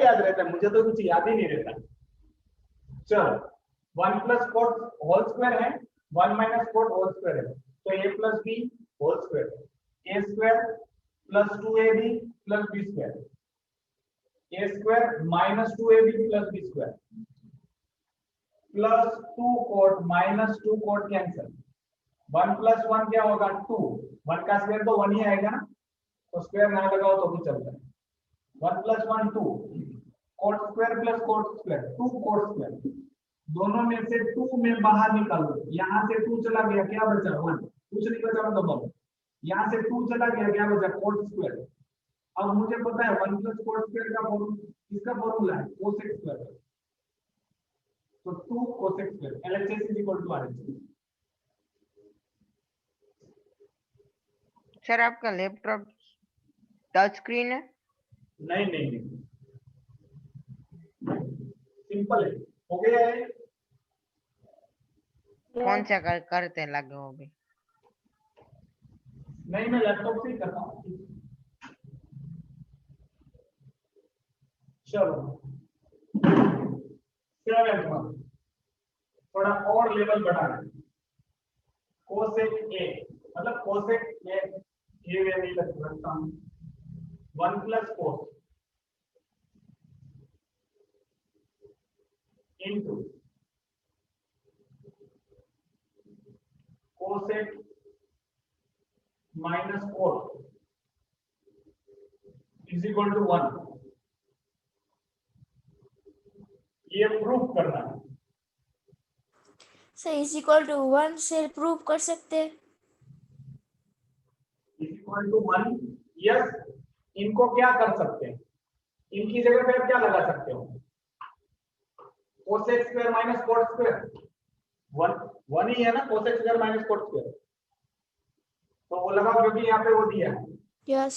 याद रहता है, मुझे तो कुछ याद ही नहीं रहता। चलो 1 प्लस कोट होल स्क्वायर है, 1 माइनस कोट होल स्क्वायर है, तो a plus b whole square, a square plus 2ab plus b square, a square minus 2ab plus b square plus 2 cot minus 2 cot cancel, 1 plus 1 क्या होगा 2, 1 का square तो 1 ही आएगा ना, तो स्क्वायर ना लगाओ तो भी चलता है। 1 plus 1 2 coat square plus cot square 2 coat square, दोनों में से 2 में बाहर निकालो, यहां से 2 चला गया क्या बचा 1, कुछ नहीं बचा मतलब बोलो, यहां से 2 चला गया क्या बचा कोट स्क्वायर। अब मुझे पता है 1 प्लस कोट स्क्वायर का फॉर्मूला, इसका फॉर्मूला है कोसेक स्क्वायर, तो 2 cosec square, LHS is equal to RHS। Sir आपका लैपटॉप टच स्क्रीन है? नहीं नहीं नहीं, सिंपल है, हो गया है। कौन सा करते लगे हो भी? नहीं मैं लैपटॉप से ही करता हूँ। चलो 7th वन, थोड़ा और लेवल बढ़ाना, कोसेक ए मतलब कोसेक ए वे नहीं लगता हूँ, 1 plus cos into cosec minus cos is equal to 1, ये प्रूफ करना है। सर इज इक्वल टू 1 से प्रूव कर सकते हैं। Is equal to 1, yes. इनको क्या कर सकते हैं, इनकी जगह पे आप क्या लगा सकते हो, cosec square minus cot square, 1 ही है ना, cosec square minus cot square, तो वो लगाओ क्योंकि यहाँ पे वो दिया है। यस।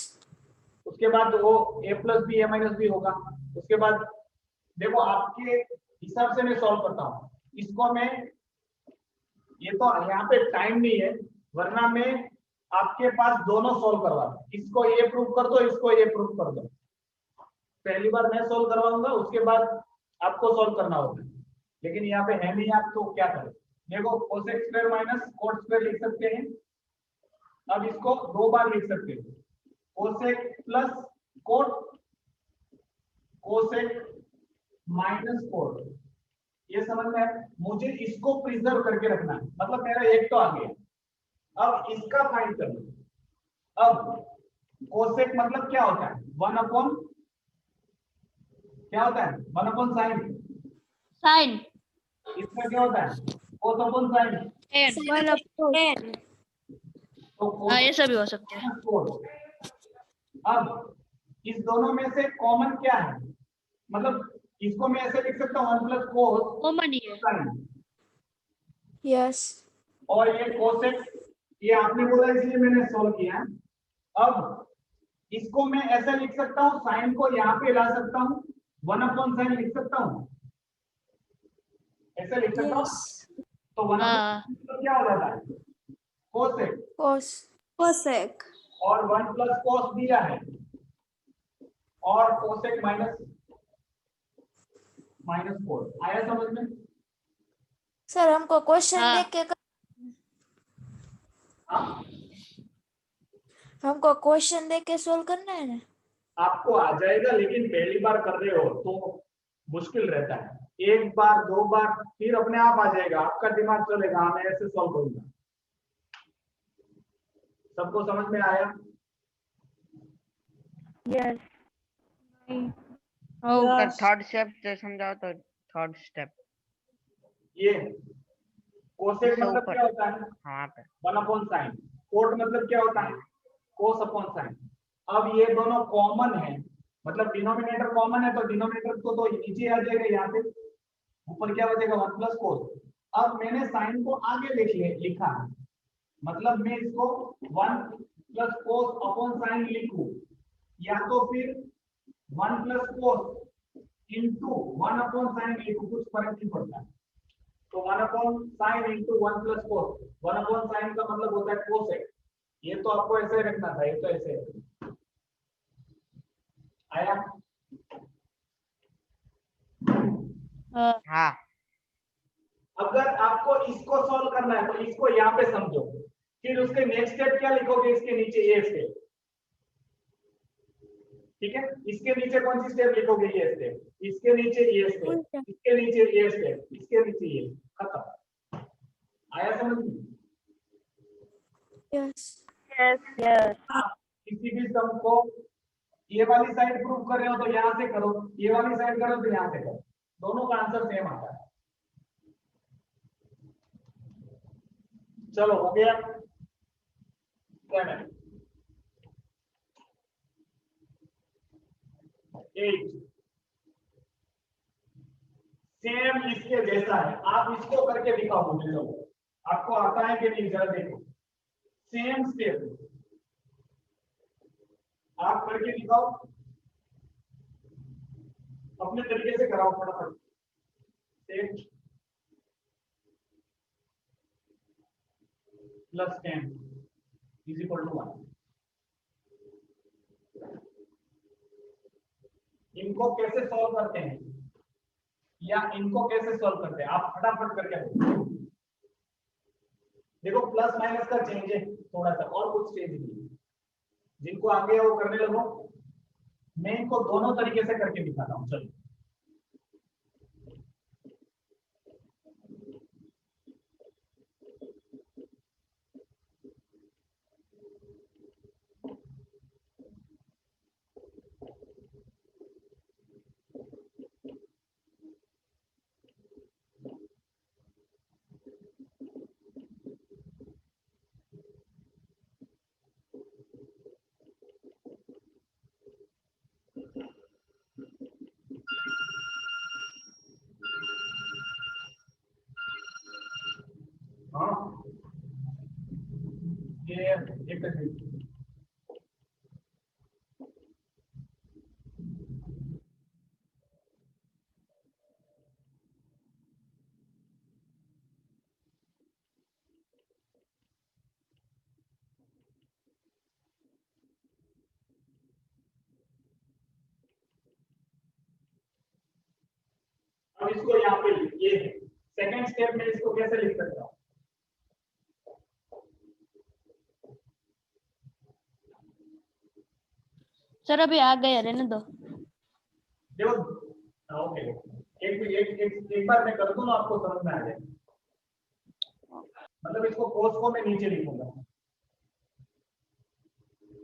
उसके बाद वो a plus B A minus b होगा। उसके बाद देखो आपके हिसाब से मैं सॉल्व करता हूँ इसको, मैं ये तो यहाँ पे टाइम नहीं है, वरना मैं आपके पास दोनों सॉल्व करवा, इसको ये प्रूव कर दो, इसको ये प्रूव कर दो। पहली बार मैं सॉल्व करवाऊंगा, उसके बाद आपको सॉल्व करना होगा, लेकिन यहाँ पे है नहीं, आप तो क्या करें। देखो cosec square minus cot square लिख सकते हैं, अब इसको 2 बार लिख सकते हैं, cosec plus coat, cosec minus cot, ये समझ में है। मुझे इसको प्रिजर्व करके रखना है, मतलब मेरा एक तो आ गया, अब इसका फाइंड करना। अब कोसेक मतलब क्या होता है 1 अपॉन, क्या होता है 1 अपॉन साइन, साइन इसका क्या होता है कोस अपॉन साइन, 1 अपॉन, तो हाँ ये सभी हो सकते हैं। अब इस दोनों में से कॉमन क्या है, मतलब इसको मैं ऐसे लिख सकता हूँ 1 प्लस कोस कॉमन ही है। Sine, yes. और ये कोसेक, ये आपने बोला इसलिए मैंने सोल्व किया। अब इसको मैं ऐसे लिख सकता हूँ, साइन को यहाँ पे ला सकता हूँ, 1 अपॉन साइन लिख सकता हूँ, ऐसे लिख सकता यस। हूँ, तो 1 अपॉन तो क्या हो जाता है कोसेक, कोस कोसेक, और 1 प्लस कोस दिया है, और कोसेक माइनस माइनस 4 आया समझ में। सर हमको क्वेश्चन हाँ। देख के हाँ? हमको क्वेश्चन देख के सोल्व करना है ना। आपको आ जाएगा, लेकिन पहली बार कर रहे हो तो मुश्किल रहता है, 1 बार 2 बार फिर अपने आप आ जाएगा, आपका दिमाग चलेगा, हाँ मैं ऐसे सॉल्व करूंगा। सबको समझ में आया? यस। सर थर्ड स्टेप से समझाओ तो, थर्ड स्टेप ये कोसेक इससे मतलब ऊपर, क्या होता है हाँ पे 1 अपॉन साइन, कोट मतलब क्या होता है कोस अपॉन साइन। अब ये दोनों कॉमन है, मतलब डिनोमिनेटर कॉमन है, तो डिनोमिनेटर को तो नीचे आ जाएगा, यहाँ पे ऊपर क्या बचेगा 1 प्लस कोस। अब मैंने साइन को आगे लिखा है, मतलब मैं इसको 1 प्लस कोस अपॉन साइन लिखूं, या तो फिर 1 plus cos into 1 upon sine लिखूं, कुछ फर्क नहीं पड़ता है। तो 1 अपॉन साइन इंटू 1 प्लस कोस, 1 अपॉन साइन का मतलब होता है कोसेक, ये तो आपको ऐसे रखना था, ये तो ऐसे आया। हाँ अगर आपको इसको सॉल्व करना है तो इसको यहाँ पे समझो, फिर उसके नेक्स्ट स्टेप क्या लिखोगे, इसके नीचे ये स्टेप, ठीक है। इसके नीचे कौन सी स्टेप लिखोगे, ये स्टेप, इसके नीचे ये स्टेप, इसके नीचे ये स्टेप, इसके नीचे ये, खत्म। आया समझ में? यस आप किसी भी सम को ये वाली साइड प्रूव कर रहे हो तो यहां से करो, ये वाली साइड करो तो यहां से करो, दोनों का आंसर सेम आता है। चलो हो गया। 7 8 सेम इसके जैसा है, आप इसको करके दिखाओ मुझे, चलो आपको आता है कि नहीं जरा देखो। सेम स्टेप आप करके दिखाओ, अपने तरीके से कराओ फटाफट। Plus 10 is equal to 1। इनको कैसे सॉल्व करते हैं या इनको कैसे सॉल्व करते हैं, आप फटाफट करके देखो। देखो प्लस माइनस का चेंज है थोड़ा सा, और कुछ चेंज नहीं है। जिनको आगे वो करने लगो, मैं इनको दोनों तरीके से करके दिखाता हूं। चलो हाँ ये एक अब इसको यहाँ पे ये है सेकंड स्टेप में, इसको कैसे लिख सकता हूँ? सर अभी आ गए, रहने दो। देखो ओके, एक बार मैं कर दूं ना, आपको समझ में आ जाए। मतलब इसको कोस को मैं नीचे लिखूंगा।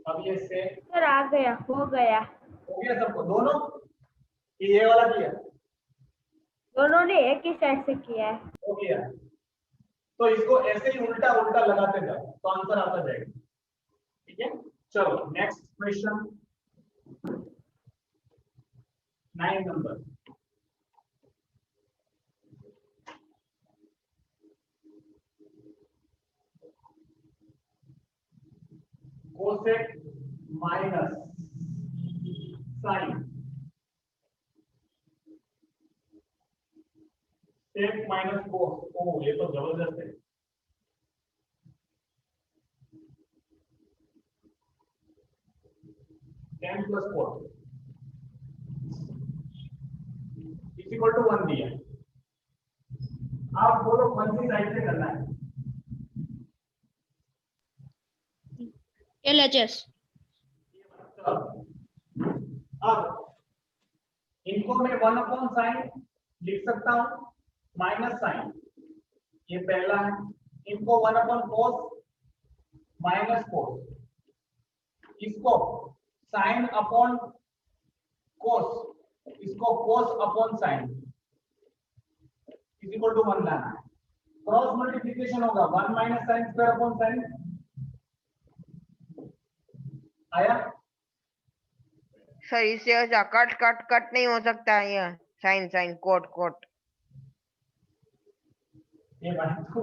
अब ये से सर आ गया, हो गया। हो गया सबको, दोनों कि ये वाला किया? दोनों ने एक ही साइड से किया है। हो गया। तो इसको ऐसे ही उल्टा उल्टा लगाते जाओ तो आंसर आता जाएगा, ठीक है। चलो next question 9 number. Cosec minus sin sec minus cos. ओ ये तो जबरदस्त है। टेन प्लस 4 इक्वल टू 1 दिया। आप बोलो कौन सी साइड से करना है? LHS। अब इनको मैं 1 अपॉन साइन लिख सकता हूं, माइनस साइन ये पहला है। इनको 1 अपॉन कोस माइनस कोस, इसको साइन अपॉन कोस, इसको cos upon sine is equal to 1 लाना है। क्रॉस मल्टीप्लिकेशन होगा 1 minus sine square upon sine. आया? सर इससे ऐसा कट कट कट नहीं हो सकता है, ये साइन साइन कोट कोट। ये बात तो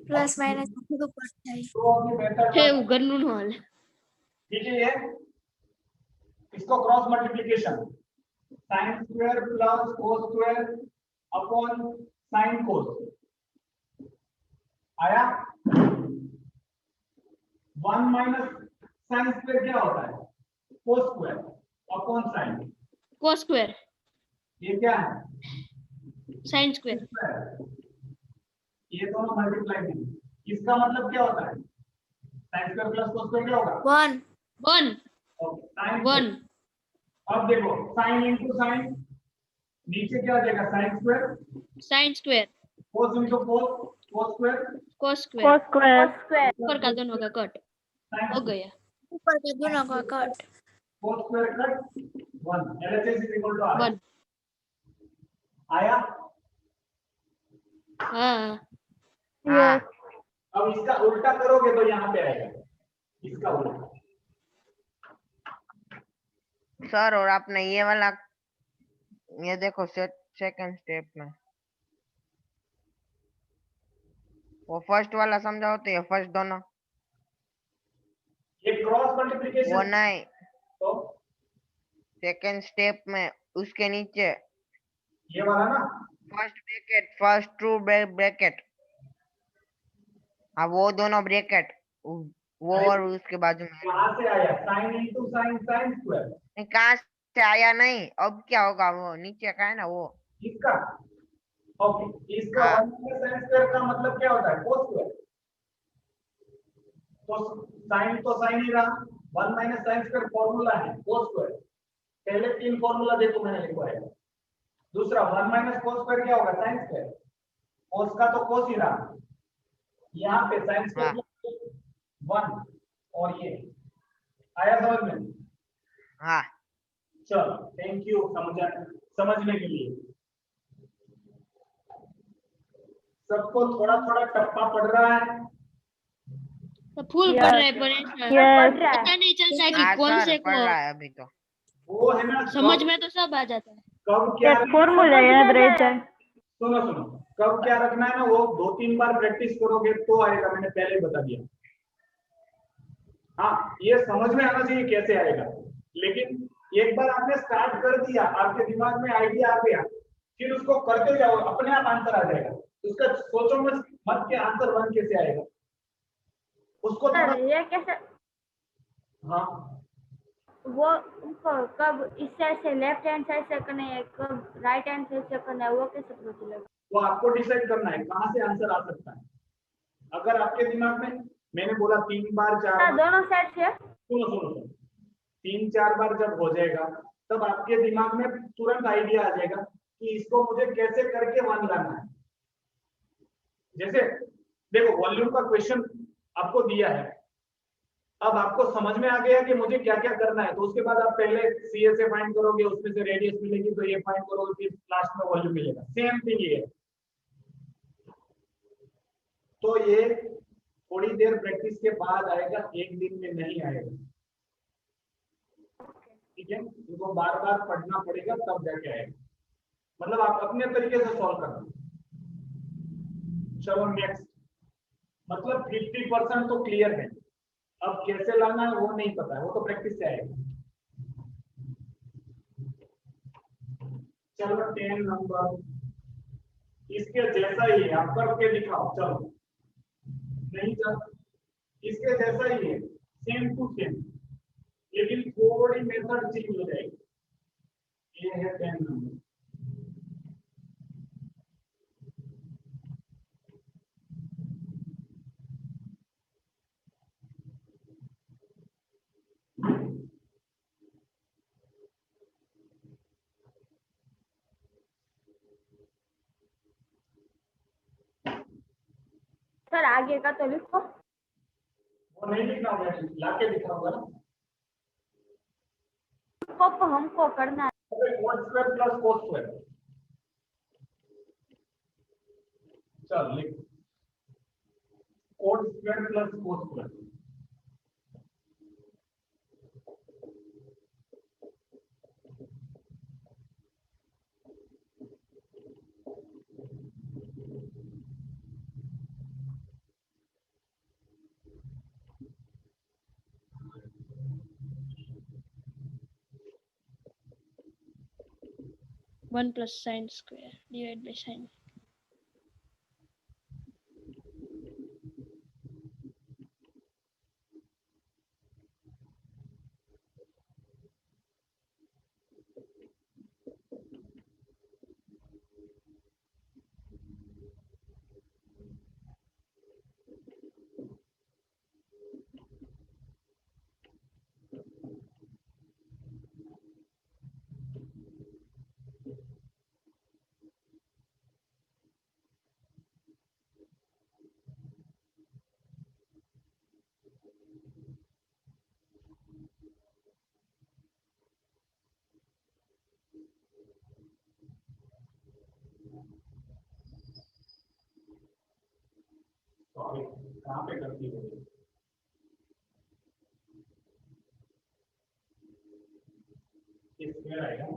प्लस माइनस तो पड़ता है। तो अपनी मेथड हे उगरनून हॉल। ठीक है। ये इसको cross multiplication sine square plus cos square upon sine cos. आया? 1 माइनस साइन स्क्वायर क्या होता है? Cos square upon sine cos square. ये क्या है? Sine square. ये दोनों मल्टीप्लाई नहीं, इसका मतलब क्या होता है? Sine square plus cos square क्या होगा? 1 1 ओके, साइन 1 अब देखो साइन इंटू साइन, नीचे क्या आ जाएगा? साइन स्क्वायर, साइन स्क्वायर कोस into cos, cos square, cos square square ऊपर का दोनों का कट साइन हो गया। ऊपर के दोनों का cut. Cos square cut 1, LHS is equal to R। 1 आया? हाँ हाँ अब इसका उल्टा करोगे तो यहाँ पे आएगा, इसका उल्टा। सर, और आपने ये वाला, ये देखो सेकंड स्टेप में वो फर्स्ट वाला समझाओ तो ये फर्स्ट दोनों, ये क्रॉस वो मल्टीप्लिकेशन नहीं, तो सेकंड स्टेप में उसके नीचे ये वाला ना, first bracket, first true bracket, हाँ वो दोनों ब्रैकेट, वो और उसके बाजू में। कहाँ से आया? Sine into sine, sine square. नहीं, कहाँ से आया? नहीं, अब क्या होगा? वो नीचे का है ना वो। इसका ओके, इसका हाँ 1 माइनस साइन स्क्वायर का मतलब क्या होता है? Cos square. तो साइन ही रहा, 1 माइनस साइन स्क्वायर फॉर्मूला है कोस स्क्वायर। पहले 3 फॉर्मूला देखो मैंने लिखवाया। दूसरा 1 माइनस कोस स्क्वायर क्या होगा? Sine square. कोस का तो कोस ही रहा, यहाँ पे साइन हाँ स्क्वायर 1 और ये आया समझ में? हाँ चलो थैंक यू समझने के लिए। सबको थोड़ा थोड़ा टप्पा पड़ रहा है? तो फुल पढ़ रहे पर पता नहीं चलता है कि हाँ कौन सर, से पढ़ को रहा है अभी तो। वो है ना, समझ में तो सब आ जाता है। कब क्या फॉर्मूला याद रहता है। सुनो सुनो, कब क्या रखना है ना, वो 2-3 बार प्रैक्टिस करोगे तो आएगा, मैंने पहले ही बता दिया। हाँ, ये समझ में आना चाहिए कैसे आएगा, लेकिन एक बार आपने स्टार्ट कर दिया, आपके दिमाग में आइडिया आ गया, फिर उसको करते जाओ, अपने आप आंसर आ जाएगा। उसका सोचो मत के आंसर 1 कैसे आएगा, उसको थोड़ा। ये कैसे हाँ वो उनको कब इस साइड से लेफ्ट हैंड साइड से करना है, कब राइट हैंड साइड से करना है, वो कैसे पता चलेगा? वो आपको डिसाइड करना है कहाँ से आंसर आ सकता है। अगर आपके दिमाग में, मैंने बोला 3 बार 4 बार, दोनों साइड से। सुनो सुनो सुनो, 3-4 बार जब हो जाएगा तब आपके दिमाग में तुरंत आइडिया आ जाएगा कि इसको मुझे कैसे करके 1 लाना है। जैसे देखो, वॉल्यूम का क्वेश्चन आपको दिया है, अब आपको समझ में आ गया कि मुझे क्या क्या करना है, तो उसके बाद आप पहले सीए से फाइंड करोगे, उसमें से रेडियस मिलेगी तो ये फाइंड करोगे, फिर लास्ट में वॉल्यूम मिलेगा। सेम थिंग ये है। तो ये थोड़ी देर प्रैक्टिस के बाद आएगा, एक दिन में नहीं आएगा, ठीक है? इनको बार बार पढ़ना पड़ेगा तब जाके आएगा, मतलब आप अपने तरीके से सॉल्व करना। चलो नेक्स्ट, मतलब 50% तो क्लियर है, अब कैसे लाना है वो नहीं पता है, वो तो प्रैक्टिस से आएगा। चलो 10 नंबर इसके जैसा ही है, आप करके दिखाओ। चलो नहीं चल, इसके जैसा ही है, सेम टू सेम, लेकिन थोड़ी मेथड चेंज हो जाएगी। ये है 10 नंबर। सर आगे का तो लिखो। वो नहीं लिखना होगा, लाके दिखाऊंगा ना। को हमको करना है। Coat square plus cot square, चल लिख, coat square plus cot square. One plus sine square divide by sine. कहाँ पे करती हो ये स्क्वायर आएगा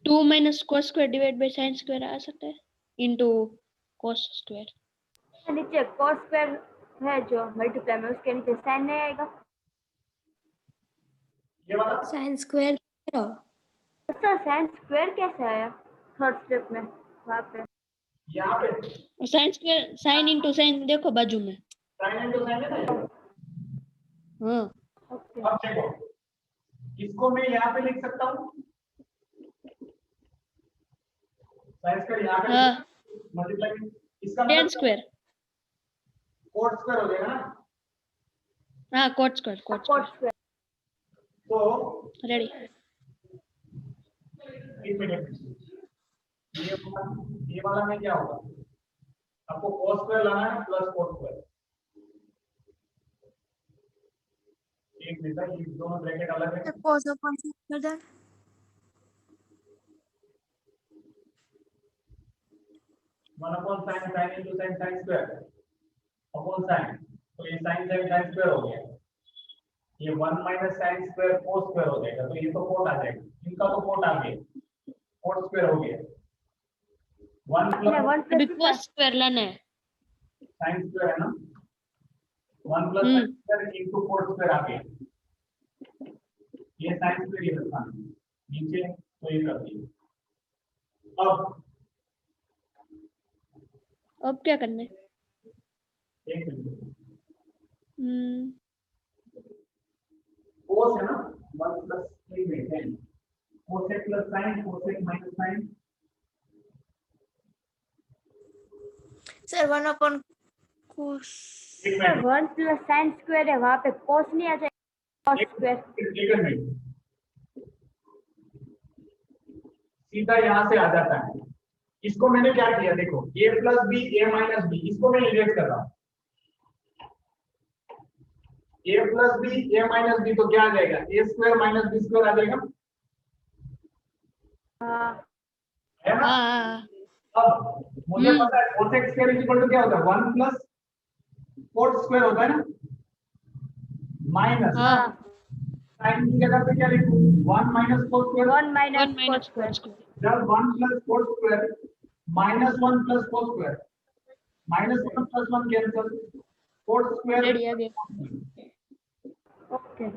2 minus cos square divided by sin square आ सकता है into cos square. नीचे cos स्क्वायर है जो मल्टीप्लाई में, उसके नीचे sin नहीं आएगा। ये वाला sin square अच्छा sin स्क्वायर कैसे आया थर्ड स्टेप में वहाँ पे? यहाँ पे sin square sin into sin देखो बाजू में. sin into sin है ना। हाँ. ओके अब देखो इसको मैं यहाँ पे लिख सकता हूँ sin स्क्वायर यहाँ पे हाँ. मल्टीप्लाई इसका tan square. cot स्क्वायर हो जाएगा ना। हाँ cot square cos square. Square तो Ready. एक मिनट ये वाला में क्या होगा आपको cos स्क्वायर लाना है प्लस cot स्क्वायर। एक मिनट ये दोनों ब्रैकेट अलग है। cos upon sin कर दें 1 upon sin sin into sin sin square upon sin तो ये sin sin sin स्क्वायर हो गया। ये 1 minus sin square cos square हो जाएगा तो ये तो cot आ जाएगा। इनका तो cot आ गया cot स्क्वायर हो गया 1 अपने प्लस 1 अभी प्लस cos square लाना है. sin स्क्वायर है ना 1 plus sin square into cot square आ गया। ये sin स्क्वायर ये रखना नीचे तो ये कर दिए। अब क्या करना है? एक मिनट cos है ना 1 प्लस 3 में 10 cosec plus sin cosec minus sin sir 1 upon cos एक मिनट 1 प्लस sin स्क्वायर है, वहाँ पे cos नहीं आ जाएगा cos स्क्वायर। एक मिनट सीधा यहाँ से आ जाता है। इसको मैंने क्या किया देखो a plus B A minus B इसको मैं इन्वेस्ट कर रहा हूँ a plus B A minus B तो क्या आ जाएगा a square minus B square आ जाएगा हाँ है ना। हाँ. अब मुझे पता है cosec square is equal to क्या होता है 1 प्लस cot स्क्वायर होता है ना माइनस हाँ. sin की जगह पे क्या लिखूं 1 minus cos square 1 minus 1 cos minus square. cos square. जब 1 plus cos square minus 1 plus cos square minus 1 plus 1 cancel cot square Ready आ गया. ओके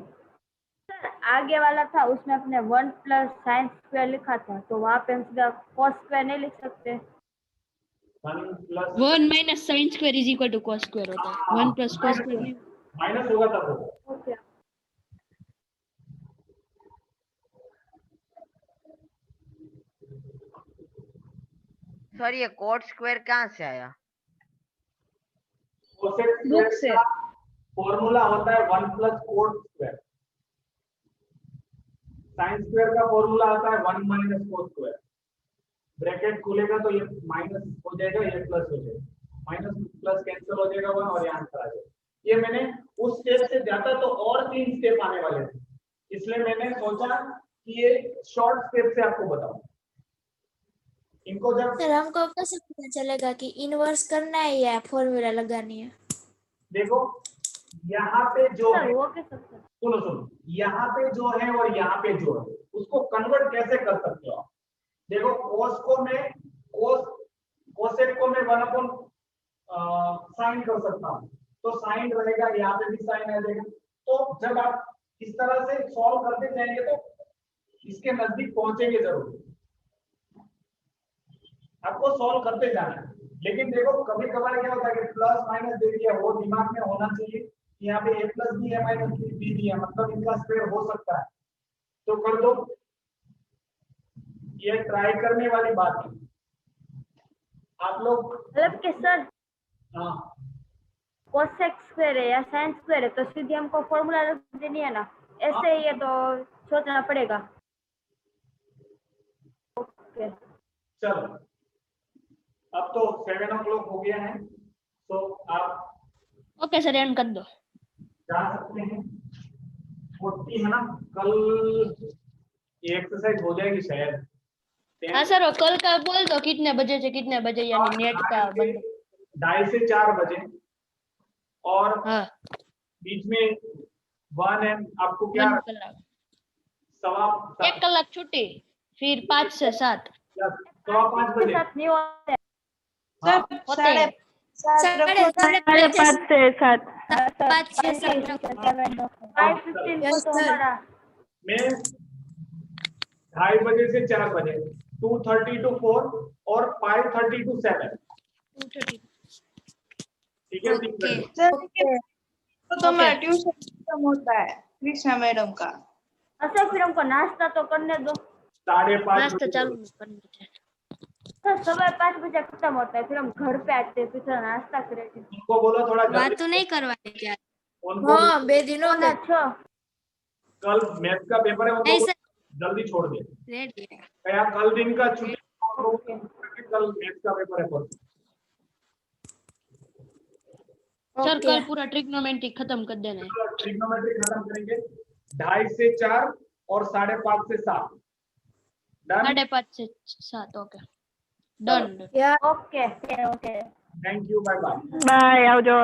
सर आगे वाला था उसमें अपने 1 प्लस sin स्क्वायर लिखा था, तो वहाँ पे हम सीधा cos स्क्वायर नहीं लिख सकते। 1 plus 1 minus sin square is equal to cos square होता है. 1 plus cos square नहीं. माइनस होगा तब होगा। ओके सर ये cot square कहाँ से आया? cosec बुक स्क्वायर से. का फॉर्मूला होता है 1 plus cot square sin square का फॉर्मूला आता है 1 माइनस cos स्क्वायर ब्रैकेट खुलेगा तो ये माइनस हो जाएगा ये प्लस हो जाएगा माइनस प्लस कैंसिल हो जाएगा 1 और ये आंसर आ जाएगा। ये मैंने उस स्टेप से जाता तो और 3 स्टेप आने वाले थे इसलिए मैंने सोचा कि ये शॉर्ट स्टेप से आपको बताऊं। इनको जब सर हमको कैसे पता चलेगा कि इनवर्स करना है या फॉर्मूला लगानी है? देखो यहाँ पे जो सर है वो कैसे सकते? सुनो सुनो यहाँ पे जो है और यहाँ पे जो है उसको कन्वर्ट कैसे कर सकते हो आप। देखो cos को मैं cosec को मैं 1 अपॉन साइन कर सकता हूँ तो साइन रहेगा यहाँ पे भी साइन आ जाएगा। तो जब आप इस तरह से सॉल्व करते जाएंगे तो इसके नजदीक पहुंचेंगे जरूर। आपको सॉल्व करते जाना है लेकिन देखो कभी कभार क्या होता है कि प्लस माइनस दे दिया वो दिमाग में होना चाहिए कि यहाँ पे a प्लस बी है माइनस बी दिया मतलब इनका स्क्वायर हो सकता है तो कर दो। ये ट्राई करने वाली बात है आप लोग। मतलब कि सर हाँ cosec स्क्वायर है या sin स्क्वायर है तो सीधे हमको फॉर्मूला रख देनी है ना, ऐसे ही है तो सोचना पड़ेगा। ओके चलो अब तो 7 o'clock हो गया है तो आप ओके सर एंड कर दो. जा सकते हैं 40 है ना कल ये एक्सरसाइज हो जाएगी शायद हाँ सर, और कल का बोल दो कितने बजे से कितने बजे, यानी नेट का बंद। 2:30 से 4 बजे, और हाँ, बीच में 1 एंड आपको क्या 1 कलाक, सवा 1 कलाक छुट्टी, फिर 5 से 7 सवा 5 के बजे। साथ नहीं होते हैं। हाँ, होते हैं। 5:30 से 7 5 से 7 5:15 को तो हमारा मैं 2:30 बजे से 4 बजे, 2:30 to 4 और 5:30 to 7, 2:30। ठीक है? 3 ओके घंटे। तो तुम्हारा ट्यूशन खत्म होता है कृष्णा मैडम का। अच्छा, फिर हमको नाश्ता तो करने दो। 5:30 नाश्ता बजे चालू करना है। सर 5:15 बजे खत्म होता है, फिर हम घर पे आते हैं, फिर थोड़ा नाश्ता करेंगे। उनको बोलो थोड़ा बात जल्दी, तो नहीं करवानी क्या? उनको हाँ 2 दिनों ना में 6 कल मैथ का पेपर है, नहीं उनको सर, जल्दी छोड़ दे। रेडी है। क्या कल दिन का छुट्टी, कल मैथ का पेपर है परसों। सर ओके कल पूरा ट्रिग्नोमेट्री खत्म कर देना है। ट्रिग्नोमेट्री खत्म करेंगे 2:30 से 4 और 5:30 से 7। डन। 5:30 से 7। Okay, done. या okay okay thank you, bye bye. Bye, आवजो।